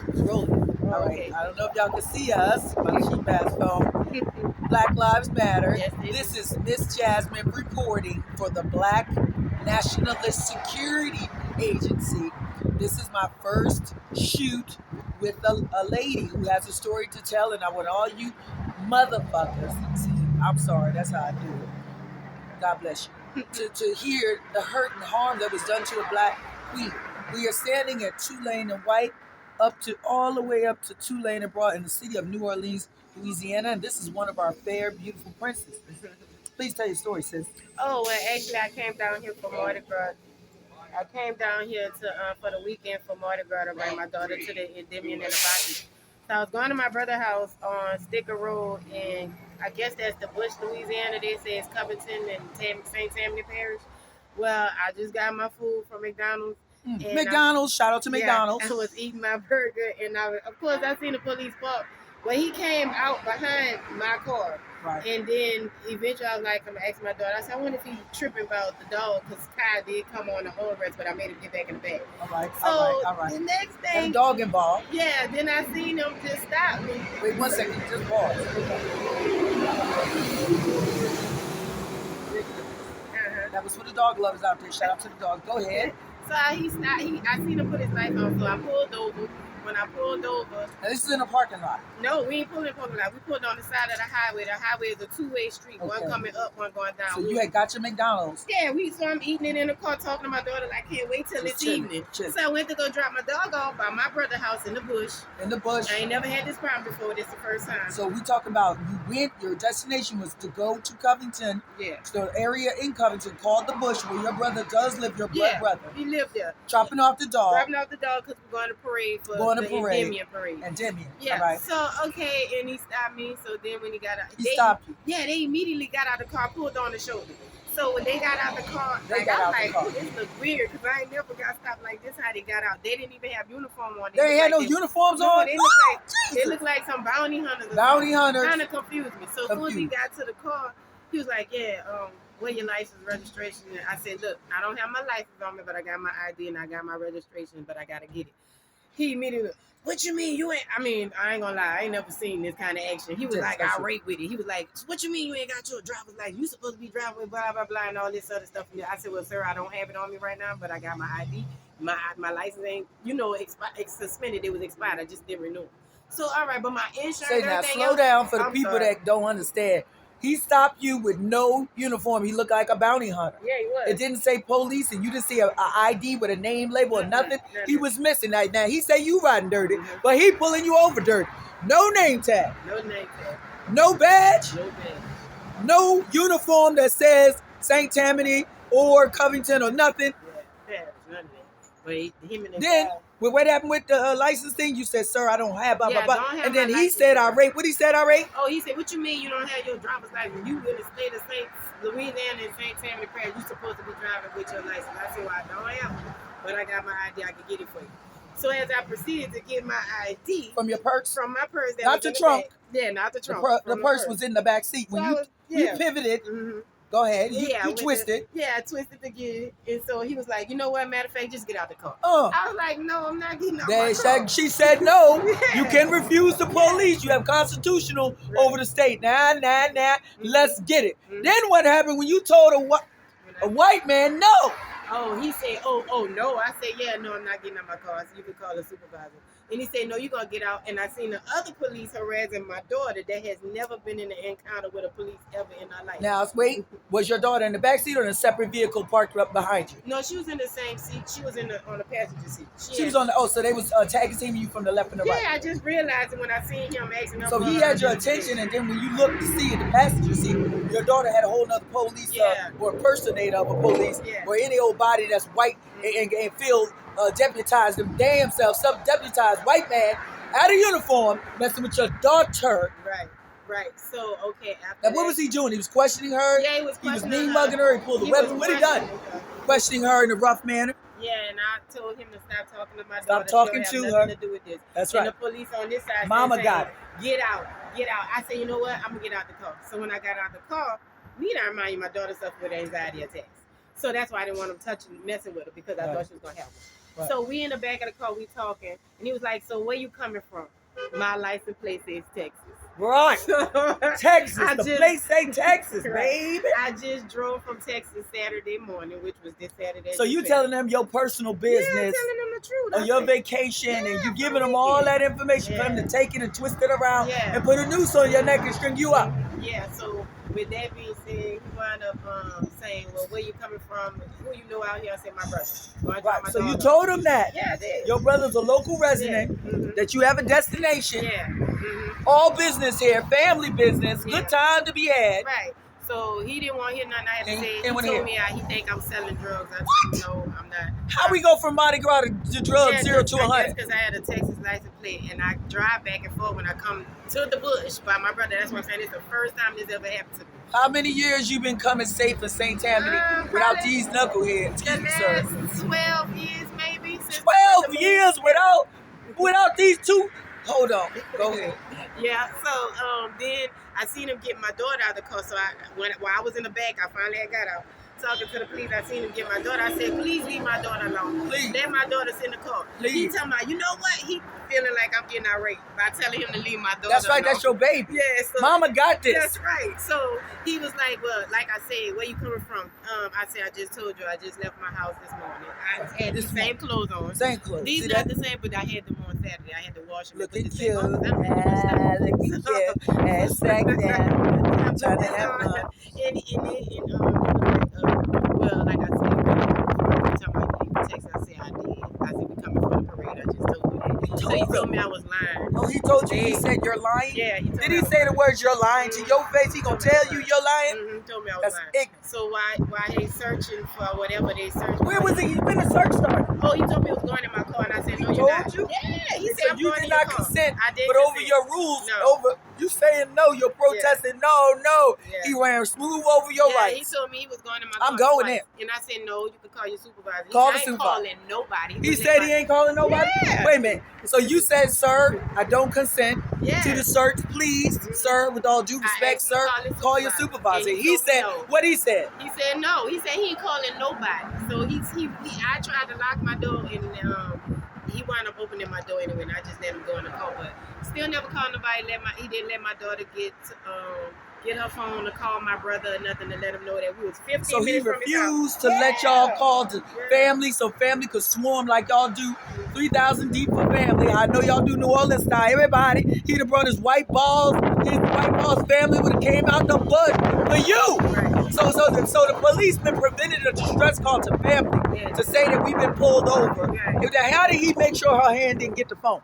It's rolling. Oh, All right. okay. I don't know if y'all can see us. My cheap ass phone. Black Lives Matter. Yes, it This is. is Miss Jasmine reporting for the Black Nationalist Security Agency. This is my first shoot with a lady who has a story to tell, and I want all you motherfuckers. See, I'm sorry. That's how I do it. God bless you. To hear the hurt and harm that was done to a black queen. We are standing at Tulane and White, up to all the way up to Tulane and Broad in the city of New Orleans, Louisiana, and this is one of our fair, beautiful princesses. Please tell your story, sis. Oh, well, actually, I came down here for Mardi Gras. I came down here to for the weekend for Mardi Gras to bring my daughter to the Endymion and the Baki. So I was going to my brother's house on Sticker Road, and I guess that's the Bush, Louisiana. They say it's Covington and St. Tammany Parish. Well, I just got my food from McDonald's. And McDonald's, shout out to McDonald's. I was eating my burger, and of course, I seen the police park. But he came out behind my car. Right. And then eventually I was like, I'm asking my daughter, I said, I wonder if he's tripping about the dog, because Kai did come on the armrest, but I made him get back in the bag. All right, So all right. the next And thing, a dog involved. yeah, then I seen him just stop me. Wait 1 second, just pause. That was for the dog lovers out there. Shout out to the dog. Go ahead. So he stopped. I seen him put his lights on, so I pulled over. When I pulled over, Now this is in a parking lot. no, we ain't pulling in the parking lot. We pulled on the side of the highway. The highway is a two-way street, Okay. one coming up, one going down. So you had got your McDonald's. Yeah, so I'm eating it in the car, talking to my daughter. Like, I can't wait till Just this chilling, evening. chilling. So I went to go drop my dog off by my brother's house in the bush. In the bush. I ain't never had this problem before. This is the first time. So we talking about your destination was to go to Covington, Yeah. the area in Covington called the Bush, where your brother does live, your blood Yeah, brother. he lived there. Dropping off the dog. Dropping off the dog because we're going to parade for Going to the parade. Endymion parade. Endymion. Yeah. All right. So, okay, and he stopped me. So then when he got out, He stopped you. Yeah, they immediately got out of the car, pulled on the shoulder. So when they got out the car, They like, got I out was the like, car. "Ooh, this look weird," because I ain't never got stopped like this. How they got out? They didn't even have uniform on. They ain't had no like uniforms No, on. they Oh, look like Jesus. they look like some bounty hunters. Bounty hunters. Kind of confused me. So as soon as he got to the car, he was like, "Yeah, where your license, registration?" And I said, "Look, I don't have my license on me, but I got my ID and I got my registration, but I gotta get it." He immediately, "What you mean you ain't?" I mean, I ain't gonna lie, I ain't never seen this kind of action. He was like irate with it. He was like, "What you mean you ain't got your driver's license? You supposed to be driving with blah blah blah and all this other stuff." I said, "Well, sir, I don't have it on me right now, but I got my ID. My license ain't, it's suspended. It was expired. I just didn't renew it." So all right, but my insurance. Say now, slow down for the people that don't understand. He stopped you with no uniform. He looked like a bounty hunter. Yeah, he was. It didn't say police, and you didn't see a ID with a name label or nothing. He was missing that. Now he say you riding dirty, but he pulling you over dirty. No name tag. No name tag. No badge. No badge. No uniform that says St. Tammany or Covington or nothing. Yeah, none of that. But him and the Then, guy, what happened with the license thing? You said, "Sir, I don't have blah Yeah, blah I blah," don't have and then my he license. said, "Irate." What he said, "Irate." Oh, he said, "What you mean you don't have your driver's license? You in the state of St. Louisiana and St. Tammany Parish, you supposed to be driving with your license." I said, "Well, I don't have it, but I got my ID. I can get it for you." So as I proceeded to get my ID From your purse? from my purse, that Not was in the trunk. bag. Yeah, not the trunk. The from purse was in the back seat. When So you pivoted, Mhm. go ahead. Yeah, I You went twisted. I twisted to get it, and so he was like, "You know what? Matter of fact, just get out the car." Uh, I was like, "No, I'm not getting out they my said, car." she said no. Yeah. You can refuse the police. You have constitutional over the state. Nah. Let's get it. Then what happened when you told a white man no? Oh, he said, oh, no. I said, yeah, no, I'm not getting out my car. So you can call the supervisor. And he said, no, you're going to get out. And I seen the other police harassing my daughter that has never been in an encounter with a police ever in her life. Now, wait. Was your daughter in the back seat or in a separate vehicle parked up behind you? No, she was in the same seat. She was on the passenger seat. She was on the, so they was tag teaming you from the left and the right. Yeah, I just realized it when I seen him asking her. So he had your attention, and then when you looked to see in the passenger seat, your daughter had a whole nother police or impersonator of a police, or any old body that's white and feel deputized them damn self, some deputized white man out of uniform messing with your daughter. Right. So, okay. Now, what was he doing? He was questioning her? Yeah, he was questioning her. He was mean-mugging her. He pulled the weapon. What he done? Questioning her in a rough manner. Yeah, and I told him to stop talking to my daughter. Stop talking to her. Nothing to do with this. That's right. And the police on this side. Mama got it. Get out. I said, you know what? I'm gonna get out the car. So when I got out the car, I remind you, my daughter suffered with anxiety attacks. So that's why I didn't want him messing with her because I thought she was gonna help her. Right. So we in the back of the car, we talking, and he was like, "So where you coming from?" My license plate says Texas. Right. Texas. I The just- place say Texas, Right. baby. I just drove from Texas Saturday morning, which was this Saturday. So you telling them your personal business Yeah, telling them the truth. on your vacation, and you giving them all that information for them to take it and twist it around and put a noose on your neck and string you up. Yeah, so with that being said, he wound up saying, "Well, where you coming from? Who you know out here?" I said, "My brother." Right. So you told him that. Yeah, I did. Your brother's a local resident, that you have a destination. Yeah. All business here, family business, good time to be had. Right. So he didn't want to hear nothing I had to say. He And told me he think I'm selling drugs. I told him, no, I'm not. How we go from Mardi Gras to drugs 0 to 100? Because I had a Texas license plate, and I drive back and forth when I come to the bush by my brother. That's what I'm saying. It's the first time this ever happened to me. How many years you been coming safe in St. Tammany without these knuckleheads? Excuse me, sir. 12 years maybe. 12 years without these two? Hold on. Go ahead. Yeah, so then I seen him get my daughter out of the car. So while I was in the back, I finally got out. Talking to the police, I seen him get my daughter. I said, "Please leave my daughter alone. Please. Let my daughter sit in the car." Please. He talking about, you know what? He feeling like I'm getting irate by telling him to leave my daughter That's right. alone. That's your baby. Yeah, so Mama got this. that's right. So he was like, "Well, like I said, where you coming from?" I said, "I just told you, I just left my house this morning. I had the same clothes on. Same clothes. These See not that? the same, but I had them on Saturday. I had to wash them. Look and at put the you. same on. Look at you. And sex down. Trying to have fun. Well, like I said, talking about you leave Texas, I said I did. I said we coming for the parade. I just told you that. So he told me I was lying. Oh, he told you. He said you're lying. Yeah. Did he say the words "you're lying" to your face? He gonna tell you you're lying? He told me I was That's lying. ignorant. So why they searching for whatever they searching? Where was he? When the search started? Oh, he told me it was going in my car, and I said, "No, He you're told not." you? Yeah, he So said I'm you going did in your not car. consent, I did but over consent. your rules, No. over you saying no, you're protesting no. Yeah. He ran smooth over your He rights. told me he was going in my car. I'm going twice. And I said, "No, you can call your supervisor." Call I the ain't supervisor. calling nobody. He said he ain't calling nobody? Yeah. Wait a minute. So you said, "Sir, I don't consent Yeah. to the search. Please, sir, with all due respect, asked him sir, to call your supervisor." And He told me said, no. what he said? He said no. He said he ain't calling nobody. So I tried to lock my door, and he wound up opening my door anyway, and I just let him go in the car. But still never called nobody. He didn't let my daughter get her phone to call my brother or nothing to let him know that we was 15 So he minutes from his house. refused to let y'all call the family so family could swarm like y'all do 3,000 deep for family. I know y'all do New Orleans style. Everybody, he'd have brought his white balls. His white balls family would have came out the butt for you. Right. So the policeman prevented a distress call to family to say that we've been pulled over. Right. How did he make sure her hand didn't get the phone?